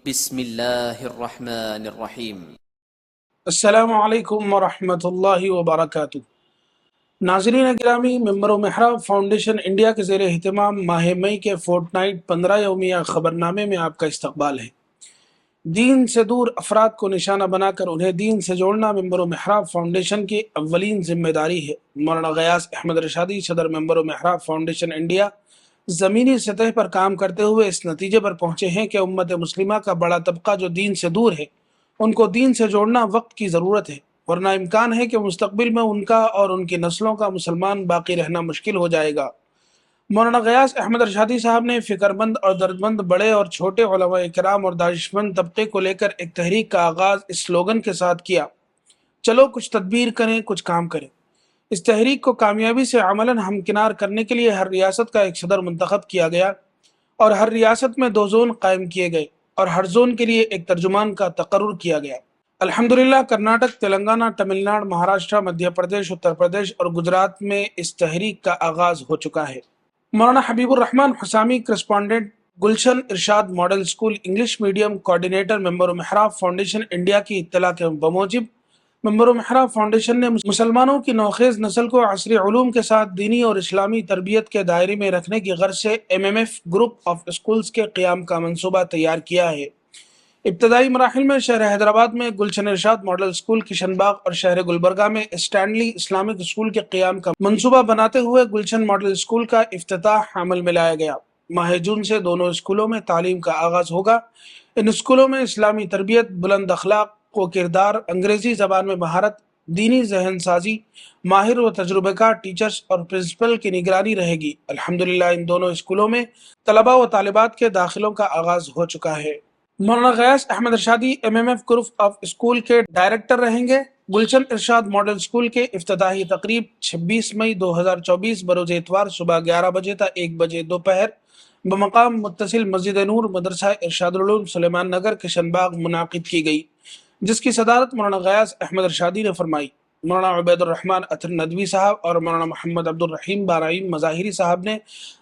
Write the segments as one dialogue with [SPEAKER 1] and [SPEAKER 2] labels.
[SPEAKER 1] بسم اللہ الرحمن الرحیم۔
[SPEAKER 2] السلام علیکم ورحمۃ اللہ وبرکاتہ۔ ناظرین گرامی، ممبر و محراب فاؤنڈیشن انڈیا کے زیر اہتمام ماہ مئی کے فورٹ نائٹ 15 یومیہ خبرنامے میں آپ کا استقبال ہے۔ دین سے دور افراد کو نشانہ بنا کر انہیں دین سے جوڑنا ممبر و محراب فاؤنڈیشن کی اولین ذمہ داری ہے۔ مولانا غیاث احمد رشادی، صدر ممبر و محراب فاؤنڈیشن انڈیا، زمینی سطح پر کام کرتے ہوئے اس نتیجے پر پہنچے ہیں کہ امت مسلمہ کا بڑا طبقہ جو دین سے دور ہے، ان کو دین سے جوڑنا وقت کی ضرورت ہے، ورنہ امکان ہے کہ مستقبل میں ان کا اور ان کی نسلوں کا مسلمان باقی رہنا مشکل ہو جائے گا۔ مولانا غیاث احمد رشادی صاحب نے فکر مند اور دردمند بڑے اور چھوٹے علماء کرام اور دانشمند طبقے کو لے کر ایک تحریک کا آغاز اس سلوگن کے ساتھ کیا: چلو کچھ تدبیر کریں، کچھ کام کریں۔ اس تحریک کو کامیابی سے عملاً ہمکنار کرنے کے لیے ہر ریاست کا ایک صدر منتخب کیا گیا اور ہر ریاست میں 2 زون قائم کیے گئے اور ہر زون کے لیے ایک ترجمان کا تقرر کیا گیا۔ الحمدللہ کرناٹک، تلنگانہ، تمل ناڈو، مہاراشٹر، مدھیہ پردیش، اتر پردیش اور گجرات میں اس تحریک کا آغاز ہو چکا ہے۔ مولانا Habib ur Rahman Husami, correspondent, Gulshan Irshad model school English medium coordinator, Minbar و محراب فاؤنڈیشن انڈیا کی اطلاع کے بموجب ممبر و محراب فاؤنڈیشن نے مسلمانوں کی نوخیز نسل کو عصری علوم کے ساتھ دینی اور اسلامی تربیت کے دائرے میں رکھنے کی غرض سے MMF گروپ آف اسکولز کے قیام کا منصوبہ تیار کیا ہے۔ ابتدائی مراحل میں شہر حیدرآباد میں گلشن ارشاد ماڈل اسکول، کشن باغ اور شہر گلبرگہ میں اسٹینلی اسلامک اسکول کے قیام کا منصوبہ بناتے ہوئے گلشن ماڈل اسکول کا افتتاح عمل میں لایا گیا۔ ماہ جون سے دونوں اسکولوں میں تعلیم کا آغاز ہوگا۔ ان اسکولوں میں اسلامی تربیت، بلند اخلاق و کردار، انگریزی زبان میں مہارت، دینی ذہن سازی، ماہر و تجربہ کار ٹیچرز اور پرنسپل کی نگرانی رہے گی۔ الحمدللہ ان دونوں اسکولوں میں طلباء و طالبات کے داخلوں کا آغاز ہو چکا ہے۔ مولانا Ghiyas Ahmed Rashadi MMF group of school کے ڈائریکٹر رہیں گے۔ گلشن ارشاد ماڈل اسکول کے افتتاحی تقریب 26 مئی 2024 بروز اتوار صبح 11 بجے تا 1 بجے دوپہر بمقام متصل مسجد نور، مدرسہ ارشاد العلوم، سلیمان نگر، کشن باغ منعقد کی گئی، جس کی صدارت مولانا غیاث احمد رشادی نے فرمائی۔ مولانا عبید الرحمن اطہر ندوی صاحب اور مولانا محمد عبد الرحیم بارائیم مظاہری صاحب نے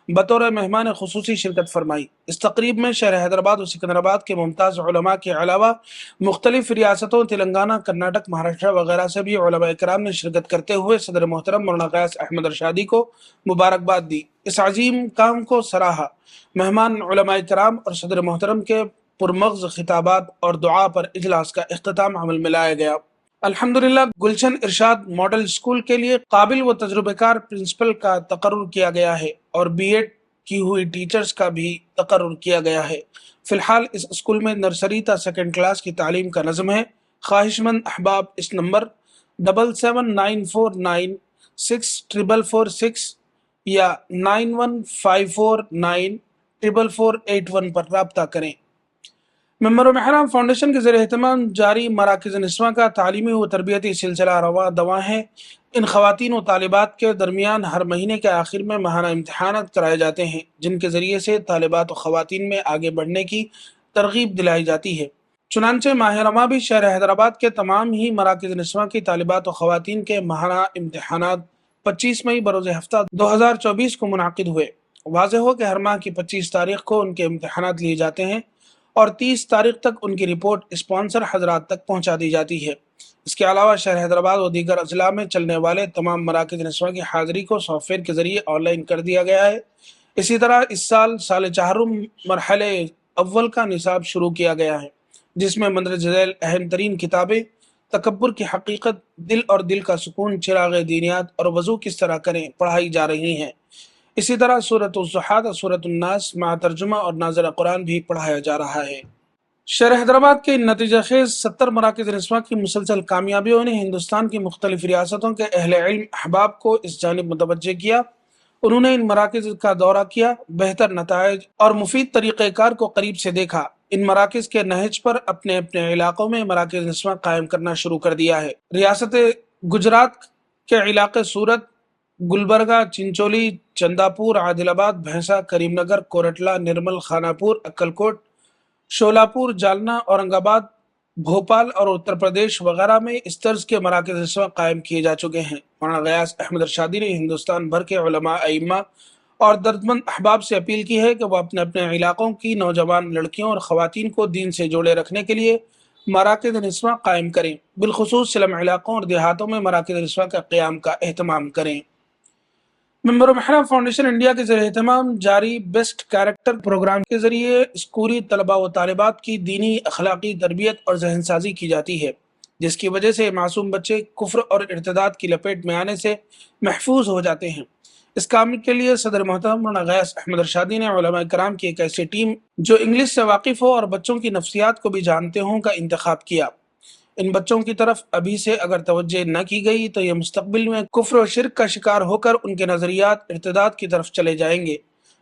[SPEAKER 2] بطور مہمان خصوصی شرکت فرمائی۔ اس تقریب میں شہر حیدرآباد و سکندرآباد کے ممتاز علماء کے علاوہ مختلف ریاستوں تلنگانہ، کرناٹک، مہاراشٹر وغیرہ سے بھی علماء کرام نے شرکت کرتے ہوئے صدر محترم مولانا غیاث احمد رشادی کو مبارکباد دی، اس عظیم کام کو سراہا۔ مہمان علماء کرام اور صدر محترم کے پرمغز خطابات اور دعا پر اجلاس کا اختتام عمل میں لایا گیا۔ الحمدللہ گلشن ارشاد ماڈل اسکول کے لیے قابل و تجربہ کار پرنسپل کا تقرر کیا گیا ہے اور BEd کی ہوئی ٹیچرز کا بھی تقرر کیا گیا ہے۔ فی الحال اس اسکول میں نرسری تا 2 کلاس کی تعلیم کا نظم ہے۔ خواہش مند احباب اس نمبر 7794964446 یا 9154944481 پر رابطہ کریں۔ ممبر و محراب فاؤنڈیشن کے زیر اہتمام جاری مراکز نسواں کا تعلیمی و تربیتی سلسلہ رواں دواں ہے۔ ان خواتین و طالبات کے درمیان ہر مہینے کے آخر میں ماہانہ امتحانات کرائے جاتے ہیں، جن کے ذریعے سے طالبات و خواتین میں آگے بڑھنے کی ترغیب دلائی جاتی ہے۔ چنانچہ ماہ رواں بھی شہر حیدرآباد کے تمام ہی مراکز نسواں کی طالبات و خواتین کے ماہانہ امتحانات 25 مئی بروز ہفتہ 2024 کو منعقد ہوئے۔ واضح ہو کہ ہر ماہ کی 25 تاریخ کو ان کے امتحانات لیے جاتے ہیں اور 30 تاریخ تک ان کی رپورٹ اسپانسر حضرات تک پہنچا دی جاتی ہے۔ اس کے علاوہ شہر حیدرآباد و دیگر اضلاع میں چلنے والے تمام مراکز نسواں کی حاضری کو سافٹ ویئر کے ذریعے آن لائن کر دیا گیا ہے۔ اسی طرح اس سال چہارم مرحلے اول کا نصاب شروع کیا گیا ہے، جس میں مندرجہ ذیل اہم ترین کتابیں تکبر کی حقیقت، دل اور دل کا سکون، چراغ دینیات اور وضو کس طرح کریں پڑھائی جا رہی ہیں۔ اسی طرح سورۃ الضحیٰ اور سورۃ الناس مع ترجمہ اور ناظر قرآن بھی پڑھایا جا رہا ہے۔ شہر حیدرآباد کے نتیجہ خیز 70 مراکز نسواں کی مسلسل کامیابیوں نے ہندوستان کی مختلف ریاستوں کے اہل علم احباب کو اس جانب متوجہ کیا۔ انہوں نے ان مراکز کا دورہ کیا، بہتر نتائج اور مفید طریقہ کار کو قریب سے دیکھا۔ ان مراکز کے نہج پر اپنے اپنے علاقوں میں مراکز نسواں قائم کرنا شروع کر دیا ہے۔ ریاست گجرات کے علاقے سورت، گلبرگہ، چنچولی، چنداپور، عادل آباد، بھینسا، کریم نگر، کورٹلہ، نرمل، خانہ پور، اکل شولاپور، جالنا، اورنگ آباد، بھوپال اور اتر پردیش وغیرہ میں اس طرز کے مراکز نسواں قائم کیے جا چکے ہیں۔ مولانا غیاث احمد رشادی نے ہندوستان بھر کے علماء، ائمہ اور دردمند احباب سے اپیل کی ہے کہ وہ اپنے اپنے علاقوں کی نوجوان لڑکیوں اور خواتین کو دین سے جوڑے رکھنے کے لیے مراکز نسواں قائم کریں، بالخصوص سلم علاقوں اور دیہاتوں میں مراکز نسواں کا قیام کا اہتمام کریں۔ ممبر محرم فاؤنڈیشن انڈیا کے زیر اہتمام جاری بیسٹ کیریکٹر پروگرام کے ذریعے اسکولی طلباء و طالبات کی دینی اخلاقی تربیت اور ذہن سازی کی جاتی ہے، جس کی وجہ سے معصوم بچے کفر اور ارتداد کی لپیٹ میں آنے سے محفوظ ہو جاتے ہیں۔ اس کام کے لیے صدر محترم مولانا غیاث احمد ارشادی نے علماء کرام کی ایک ایسی ٹیم جو انگلش سے واقف ہو اور بچوں کی نفسیات کو بھی جانتے ہوں کا انتخاب کیا۔ ان بچوں کی طرف ابھی سے اگر توجہ نہ کی گئی تو یہ مستقبل میں کفر و شرک کا شکار ہو کر ان کے نظریات ارتداد کی طرف چلے جائیں گے،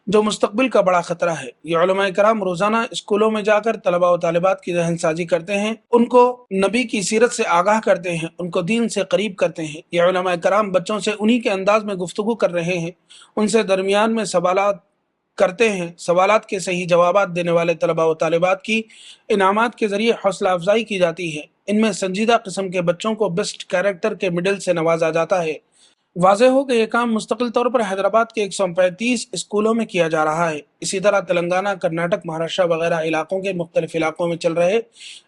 [SPEAKER 2] جو مستقبل کا بڑا خطرہ ہے۔ یہ علماء کرام روزانہ اسکولوں میں جا کر طلباء و طالبات کی ذہن سازی کرتے ہیں، ان کو نبی کی سیرت سے آگاہ کرتے ہیں، ان کو دین سے قریب کرتے ہیں۔ یہ علماء کرام بچوں سے انہی کے انداز میں گفتگو کر رہے ہیں، ان سے درمیان میں سوالات کرتے ہیں۔ سوالات کے صحیح جوابات دینے والے طلباء و طالبات کی انعامات کے ذریعے حوصلہ افزائی کی جاتی ہے۔ ان میں سنجیدہ قسم کے بچوں کو بیسٹ کیریکٹر کے میڈل سے نوازا جاتا ہے۔ واضح ہو کہ یہ کام مستقل طور پر حیدرآباد کے 135 اسکولوں میں کیا جا رہا ہے۔ اسی طرح تلنگانہ، کرناٹک، مہاراشٹر وغیرہ علاقوں کے مختلف علاقوں میں چل رہے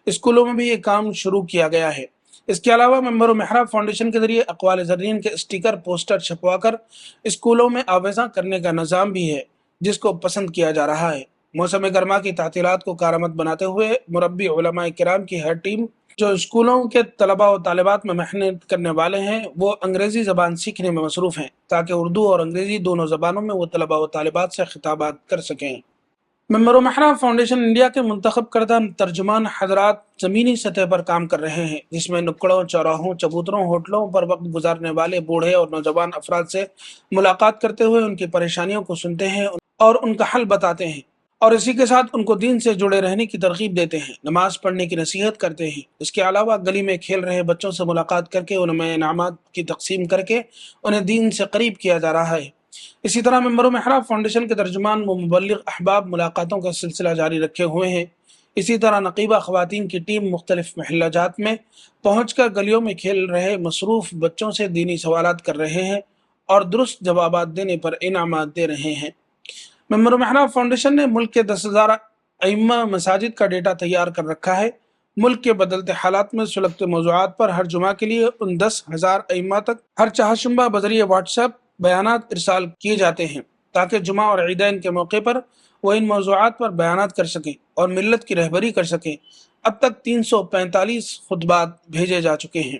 [SPEAKER 2] اسکولوں میں بھی یہ کام شروع کیا گیا ہے۔ اس کے علاوہ ممبر محراب فاؤنڈیشن کے ذریعے اقوال زرین کے اسٹیکر پوسٹر چھپوا کر اسکولوں میں آویزاں کرنے کا نظام بھی ہے، جس کو پسند کیا جا رہا ہے۔ موسم گرما کی تعطیلات کو کارآمد بناتے ہوئے مربی علماء کرام کی ہر ٹیم جو اسکولوں کے طلباء و طالبات میں محنت کرنے والے ہیں، وہ انگریزی زبان سیکھنے میں مصروف ہیں تاکہ اردو اور انگریزی دونوں زبانوں میں وہ طلباء و طالبات سے خطابات کر سکیں۔ ممبر محراب فاؤنڈیشن انڈیا کے منتخب کردہ ترجمان حضرات زمینی سطح پر کام کر رہے ہیں، جس میں نکڑوں، چوراہوں، چبوتروں، ہوٹلوں پر وقت گزارنے والے بوڑھے اور نوجوان افراد سے ملاقات کرتے ہوئے ان کی پریشانیوں کو سنتے ہیں اور ان کا حل بتاتے ہیں، اور اسی کے ساتھ ان کو دین سے جڑے رہنے کی ترغیب دیتے ہیں، نماز پڑھنے کی نصیحت کرتے ہیں۔ اس کے علاوہ گلی میں کھیل رہے بچوں سے ملاقات کر کے ان میں انعامات کی تقسیم کر کے انہیں دین سے قریب کیا جا رہا ہے۔ اسی طرح ممبر محراب فاؤنڈیشن کے ترجمان و مبلغ احباب ملاقاتوں کا سلسلہ جاری رکھے ہوئے ہیں۔ اسی طرح نقیبہ خواتین کی ٹیم مختلف محلہ جات میں پہنچ کر گلیوں میں کھیل رہے مصروف بچوں سے دینی سوالات کر رہے ہیں اور درست جوابات دینے پر انعامات دے رہے ہیں۔ ممبر محراب فاؤنڈیشن نے ملک کے 10,000 ائمہ مساجد کا ڈیٹا تیار کر رکھا ہے۔ ملک کے بدلتے حالات میں سلگتے موضوعات پر ہر جمعہ کے لیے ان 10,000 ائمہ تک ہر چہارشنبہ بذریعہ واٹس ایپ بیانات ارسال کیے جاتے ہیں تاکہ جمعہ اور عیدین کے موقع پر وہ ان موضوعات پر بیانات کر سکیں اور ملت کی رہبری کر سکیں۔ اب تک 345 خطبات بھیجے جا چکے ہیں۔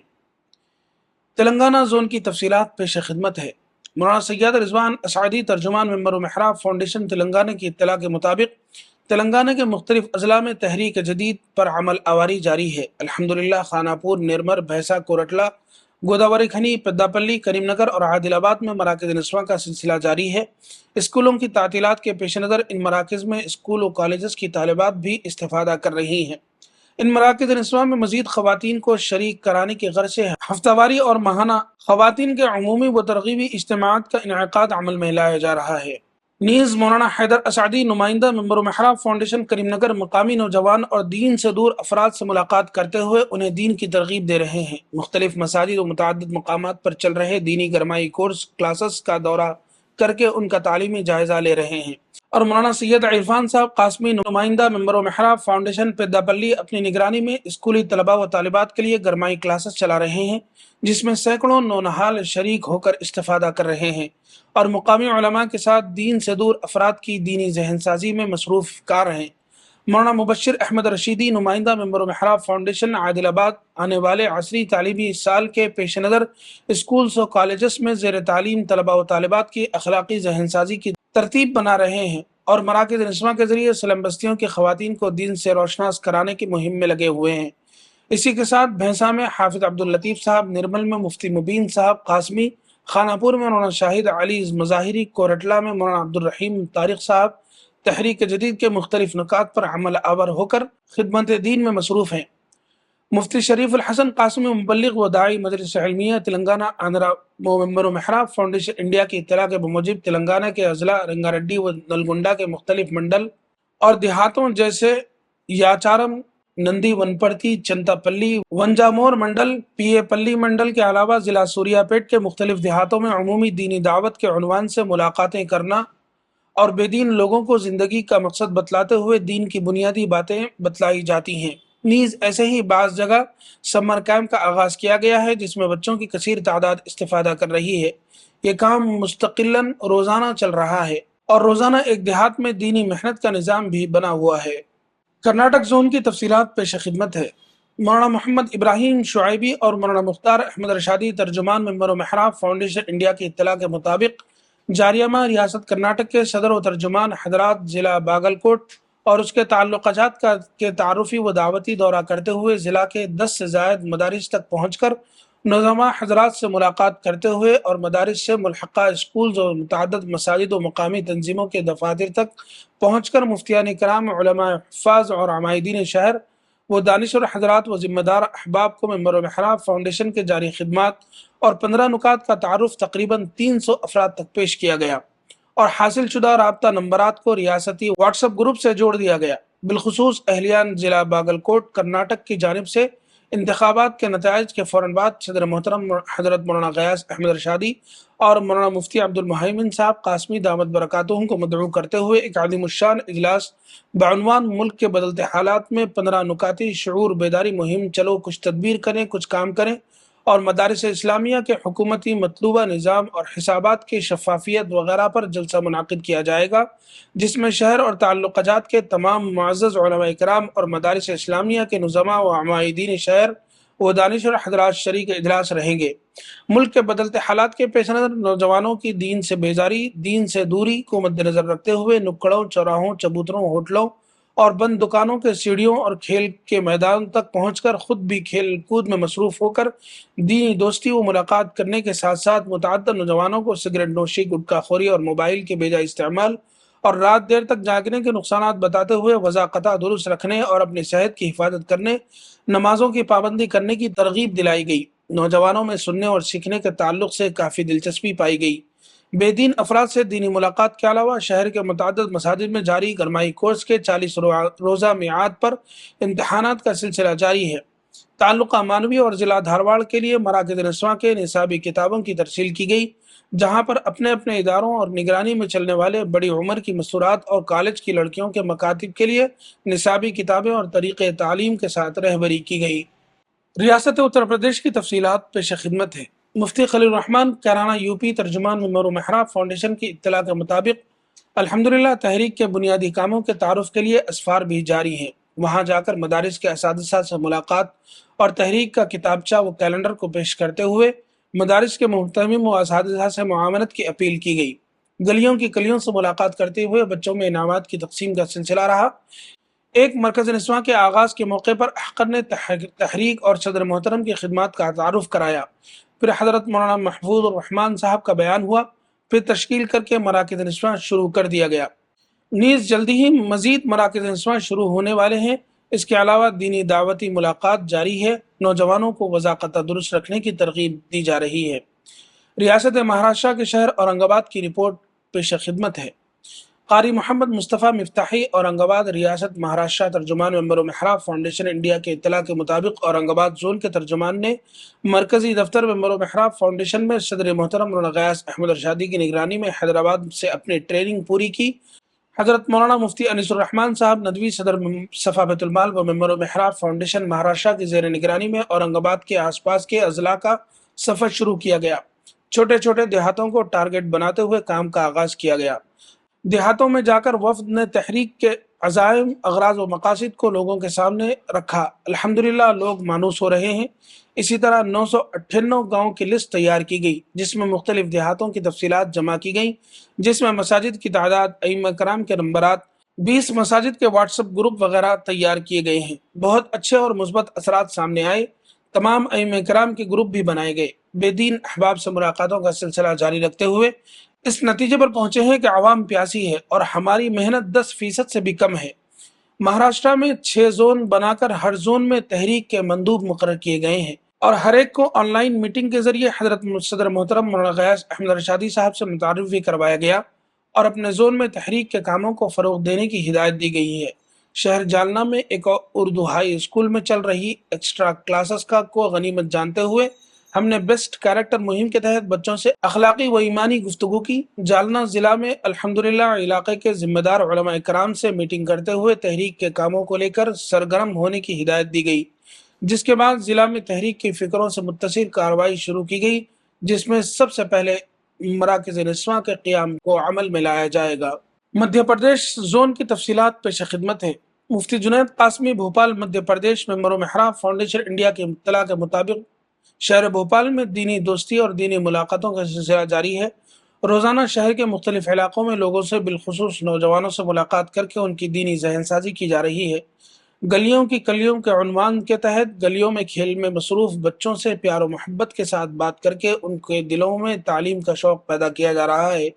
[SPEAKER 2] تلنگانہ زون کی تفصیلات پیش خدمت ہے۔ مولانا سید رضوان اسعدی ترجمان ممبر محراب فاؤنڈیشن تلنگانہ کی اطلاع کے مطابق تلنگانہ کے مختلف اضلاع میں تحریک جدید پر عمل آوری جاری ہے۔ الحمدللہ خانہ پور، نرمر، بھیسا، کورٹلا، گوداوری کھنی، پداپلی، کریم نگر اور عادل آباد میں مراکز نسواں کا سلسلہ جاری ہے۔ اسکولوں کی تعطیلات کے پیش نظر ان مراکز میں اسکول و کالجز کی طالبات بھی استفادہ کر رہی ہیں۔ ان مراکز نسواں میں مزید خواتین کو شریک کرانے کی غرض سے ہفتہ واری اور ماہانہ خواتین کے عمومی و ترغیبی اجتماعات کا انعقاد عمل میں لایا جا رہا ہے۔ نیز مولانا حیدر اسعدی نمائندہ ممبر محراب فاؤنڈیشن کریم نگر مقامی نوجوان اور دین سے دور افراد سے ملاقات کرتے ہوئے انہیں دین کی ترغیب دے رہے ہیں۔ مختلف مساجد و متعدد مقامات پر چل رہے دینی گرمائی کورس کلاسز کا دورہ کر کے ان کا تعلیمی جائزہ لے رہے ہیں، اور مولانا سید عرفان صاحب قاسمی نمائندہ ممبر و محراب فاؤنڈیشن پیداپلی اپنی نگرانی میں اسکولی طلباء و طالبات کے لیے گرمائی کلاسز چلا رہے ہیں، جس میں سینکڑوں نونہال شریک ہو کر استفادہ کر رہے ہیں اور مقامی علماء کے ساتھ دین سے دور افراد کی دینی ذہن سازی میں مصروف کار ہیں۔ مولانا مبشر احمد رشیدی نمائندہ ممبر و محراب فاؤنڈیشن عادل آباد آنے والے عصری تعلیمی سال کے پیش نظر اسکولز و کالجز میں زیر تعلیم طلباء و طالبات کی اخلاقی ذہن سازی کی ترتیب بنا رہے ہیں اور مراکز نسواں کے ذریعے سلم بستیوں کی خواتین کو دین سے روشناس کرانے کی مہم میں لگے ہوئے ہیں۔ اسی کے ساتھ بھینسا میں حافظ عبداللطیف صاحب، نرمل میں مفتی مبین صاحب قاسمی، خانہ پور میں مولانا شاہد علی مظاہری، کورٹلا میں مولانا عبدالرحیم طارق صاحب تحریک جدید کے مختلف نکات پر عمل آور ہو کر خدمت دین میں مصروف ہیں۔ مفتی شریف الحسن قاسمی مبلغ و داعی مجلس علمیہ تلنگانہ آندھرا ممبر و محراب فاؤنڈیشن انڈیا کی اطلاع کے بموجب تلنگانہ کے اضلاع رنگاریڈی و نلگنڈا کے مختلف منڈل اور دیہاتوں جیسے یاچارم، نندی ونپرتی، چنتا پلی، ونجامور منڈل، پی اے پلی منڈل کے علاوہ ضلع سوریا پیٹ کے مختلف دیہاتوں میں عمومی دینی دعوت کے عنوان سے ملاقاتیں کرنا اور بے دین لوگوں کو زندگی کا مقصد بتلاتے ہوئے دین کی بنیادی باتیں بتلائی جاتی ہیں۔ نیز ایسے ہی بعض جگہ سمر کیمپ کا آغاز کیا گیا ہے جس میں بچوں کی کثیر تعداد استفادہ کر رہی ہے۔ یہ کام مستقلاً روزانہ چل رہا ہے اور روزانہ ایک دیہات میں دینی محنت کا نظام بھی بنا ہوا ہے۔ کرناٹک زون کی تفصیلات پیش خدمت ہے۔ مولانا محمد ابراہیم شعیبی اور مولانا مختار احمد رشادی ترجمان ممبر و محراب فاؤنڈیشن انڈیا کی اطلاع کے مطابق جاریہ ماہ ریاست کرناٹک کے صدر و ترجمان حضرات ضلع باگل کوٹ اور اس کے تعلقات کے تعارفی و دعوتی دورہ کرتے ہوئے ضلع کے 10 سے زائد مدارس تک پہنچ کر نوجوان حضرات سے ملاقات کرتے ہوئے اور مدارس سے ملحقہ اسکولز اور متعدد مساجد و مقامی تنظیموں کے دفاتر تک پہنچ کر مفتیان کرام، علماء حفاظ اور عمائدین شہر وہ دانشور حضرات و ذمہ دار احباب کو ممبر و محراب فاؤنڈیشن کے جاری خدمات اور 15 نکات کا تعارف تقریباً 300 افراد تک پیش کیا گیا اور حاصل شدہ رابطہ نمبرات کو ریاستی واٹس ایپ گروپ سے جوڑ دیا گیا۔ بالخصوص اہلیان ضلع باگل کوٹ کرناٹک کی جانب سے انتخابات کے نتائج کے فوراً بعد صدر محترم حضرت مولانا غیاث احمد رشادی اور مولانا مفتی عبد المہیمن صاحب قاسمی دامت برکاتہم کو مدعو کرتے ہوئے ایک عظیم الشان اجلاس بعنوان ملک کے بدلتے حالات میں 15 نکاتی شعور بیداری مہم چلو کچھ تدبیر کریں کچھ کام کریں اور مدارس اسلامیہ کے حکومتی مطلوبہ نظام اور حسابات کی شفافیت وغیرہ پر جلسہ منعقد کیا جائے گا، جس میں شہر اور تعلقات کے تمام معزز علماء کرام اور مدارس اسلامیہ کے نظماء و عمائدین شہر و دانشور حضرات شریک اجلاس رہیں گے۔ ملک کے بدلتے حالات کے پیش نظر نوجوانوں کی دین سے بیزاری، دین سے دوری کو مد نظر رکھتے ہوئے نکڑوں، چوراہوں، چبوتروں، ہوٹلوں اور بند دکانوں کے سیڑھیوں اور کھیل کے میدان تک پہنچ کر خود بھی کھیل کود میں مصروف ہو کر دینی دوستی و ملاقات کرنے کے ساتھ ساتھ متعدد نوجوانوں کو سگریٹ نوشی، گٹکا خوری اور موبائل کے بے جا استعمال اور رات دیر تک جاگنے کے نقصانات بتاتے ہوئے وضاقتہ درست رکھنے اور اپنی صحت کی حفاظت کرنے، نمازوں کی پابندی کرنے کی ترغیب دلائی گئی۔ نوجوانوں میں سننے اور سیکھنے کے تعلق سے کافی دلچسپی پائی گئی۔ بے دین افراد سے دینی ملاقات کے علاوہ شہر کے متعدد مساجد میں جاری گرمائی کورس کے 40 روزہ میعاد پر امتحانات کا سلسلہ جاری ہے۔ تعلقہ مانوی اور ضلع دھارواڑ کے لیے مراکز نسواں کے نصابی کتابوں کی ترسیل کی گئی، جہاں پر اپنے اپنے اداروں اور نگرانی میں چلنے والے بڑی عمر کی مستورات اور کالج کی لڑکیوں کے مکاتب کے لیے نصابی کتابیں اور طریقہ تعلیم کے ساتھ رہبری کی گئی۔ ریاست اتر پردیش کی تفصیلات پیش خدمت ہے۔ مفتی خلیل الرحمن کیرانہ یوپی ترجمان ممبر و محراب فاؤنڈیشن کی اطلاع کے مطابق الحمدللہ تحریک کے بنیادی کاموں کے تعارف کے لیے اسفار بھی جاری ہیں۔ وہاں جا کر مدارس کے اساتذہ سے ملاقات اور تحریک کا کتابچہ و کیلنڈر کو پیش کرتے ہوئے مدارس کے محتمم و اساتذہ سے معاونت کی اپیل کی گئی۔ گلیوں کی کلیوں سے ملاقات کرتے ہوئے بچوں میں انعامات کی تقسیم کا سلسلہ رہا۔ ایک مرکز نسواں کے آغاز کے موقع پر احقر نے تحریک اور صدر محترم کی خدمات کا تعارف کرایا، پھر حضرت مولانا محفوظ الرحمان صاحب کا بیان ہوا، پھر تشکیل کر کے مراکز نسواں شروع کر دیا گیا۔ نیز جلدی ہی مزید مراکز نسواں شروع ہونے والے ہیں۔ اس کے علاوہ دینی دعوتی ملاقات جاری ہے، نوجوانوں کو وضاقتہ درست رکھنے کی ترغیب دی جا رہی ہے۔ ریاست مہاراشٹر کے شہر اورنگ آباد کی رپورٹ پیش خدمت ہے۔ قاری محمد مصطفیٰ مفتاحی اورنگ آباد ریاست مہاراشٹر ترجمان ممبر و محراب فاؤنڈیشن انڈیا کے اطلاع کے مطابق اورنگ آباد زون کے ترجمان نے مرکزی دفتر ممبر و محراب فاؤنڈیشن میں صدر محترم مولانا غیاث احمد رشادی کی نگرانی میں حیدرآباد سے اپنی ٹریننگ پوری کی۔ حضرت مولانا مفتی انیس الرحمان صاحب ندوی صدر صفا بیت المال و ممبر و محراب فاؤنڈیشن مہاراشٹر کی زیر نگرانی میں اورنگ آباد کے آس پاس کے اضلاع کا سفر شروع کیا گیا۔ چھوٹے چھوٹے دیہاتوں کو ٹارگٹ بناتے ہوئے کام کا آغاز کیا گیا۔ دیہاتوں میں جا کر وفد نے تحریک کے عزائم، اغراض و مقاصد کو لوگوں کے سامنے رکھا۔ الحمدللہ لوگ مانوس ہو رہے ہیں۔ اسی طرح 998 گاؤں کی لسٹ تیار کی گئی، جس میں مختلف دیہاتوں کی تفصیلات جمع کی گئیں، جس میں مساجد کی تعداد، ائمہ کرام کے نمبرات، 20 مساجد کے واٹس ایپ گروپ وغیرہ تیار کیے گئے ہیں۔ بہت اچھے اور مثبت اثرات سامنے آئے۔ تمام ائمہ کرام کے گروپ بھی بنائے گئے۔ بے دین احباب سے ملاقاتوں کا سلسلہ جاری رکھتے ہوئے اس نتیجے پر پہنچے ہیں کہ عوام پیاسی ہے اور ہماری محنت 10% سے بھی کم ہے۔ مہاراشٹر میں 6 زون بنا کر ہر زون میں تحریک کے مندوب مقرر کیے گئے ہیں اور ہر ایک کو آن لائن میٹنگ کے ذریعے حضرت صدر محترم مولانا غیاث احمد رشادی صاحب سے متعارف بھی کروایا گیا اور اپنے زون میں تحریک کے کاموں کو فروغ دینے کی ہدایت دی گئی ہے۔ شہر جالنہ میں ایک اردو ہائی اسکول میں چل رہی ایکسٹرا کلاسز کو غنیمت جانتے ہوئے ہم نے بیسٹ کیریکٹر مہم کے تحت بچوں سے اخلاقی و ایمانی گفتگو کی۔ جالنہ ضلع میں الحمدللہ علاقے کے ذمہ دار علماء کرام سے میٹنگ کرتے ہوئے تحریک کے کاموں کو لے کر سرگرم ہونے کی ہدایت دی گئی، جس کے بعد ضلع میں تحریک کی فکروں سے متصل کارروائی شروع کی گئی، جس میں سب سے پہلے مراکز نسواں کے قیام کو عمل میں لایا جائے گا۔ مدھیہ پردیش زون کی تفصیلات پیش خدمت ہیں۔ مفتی جنید قاسمی بھوپال مدھیہ پردیش ممبر و محراب فاؤنڈیشن انڈیا کی اطلاع کے مطابق شہر بھوپال میں دینی دوستی اور دینی ملاقاتوں کا سلسلہ جاری ہے۔ روزانہ شہر کے مختلف علاقوں میں لوگوں سے بالخصوص نوجوانوں سے ملاقات کر کے ان کی دینی ذہن سازی کی جا رہی ہے۔ گلیوں کی کلیوں کے عنوان کے تحت گلیوں میں کھیل میں مصروف بچوں سے پیار و محبت کے ساتھ بات کر کے ان کے دلوں میں تعلیم کا شوق پیدا کیا جا رہا ہے۔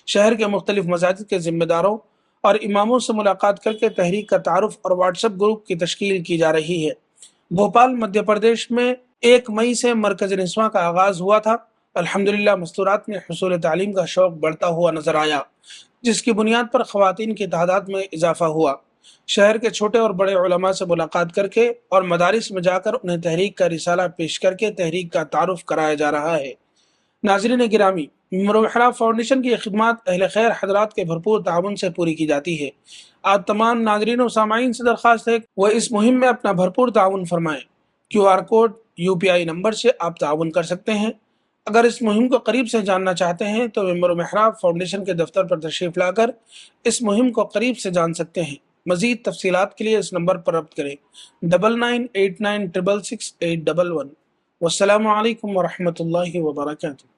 [SPEAKER 2] شہر کے مختلف مساجد کے ذمہ داروں اور اماموں سے ملاقات کر کے تحریک کا تعارف اور واٹس ایپ گروپ کی تشکیل کی جا رہی ہے۔ بھوپال مدھیہ پردیش میں 1 مئی سے مرکز نسواں کا آغاز ہوا تھا۔ الحمدللہ مستورات میں حصول تعلیم کا شوق بڑھتا ہوا نظر آیا، جس کی بنیاد پر خواتین کی تعداد میں اضافہ ہوا۔ شہر کے چھوٹے اور بڑے علماء سے ملاقات کر کے اور مدارس میں جا کر انہیں تحریک کا رسالہ پیش کر کے تحریک کا تعارف کرایا جا رہا ہے۔ ناظرین گرامی، ممبر و محراب فاؤنڈیشن کی خدمات اہل خیر حضرات کے بھرپور تعاون سے پوری کی جاتی ہے۔ آج تمام ناظرین و سامعین سے درخواست ہے کہ وہ اس مہم میں اپنا بھرپور تعاون فرمائیں۔ QR کوڈ UPI نمبر سے آپ تعاون کر سکتے ہیں۔ اگر اس مہم کو قریب سے جاننا چاہتے ہیں تو ممبر و محراب فاؤنڈیشن کے دفتر پر تشریف لا کر اس مہم کو قریب سے جان سکتے ہیں۔ مزید تفصیلات کے لیے اس نمبر پر رابطہ کریں 9989666811۔ والسلام علیکم ورحمۃ اللہ وبرکاتہ۔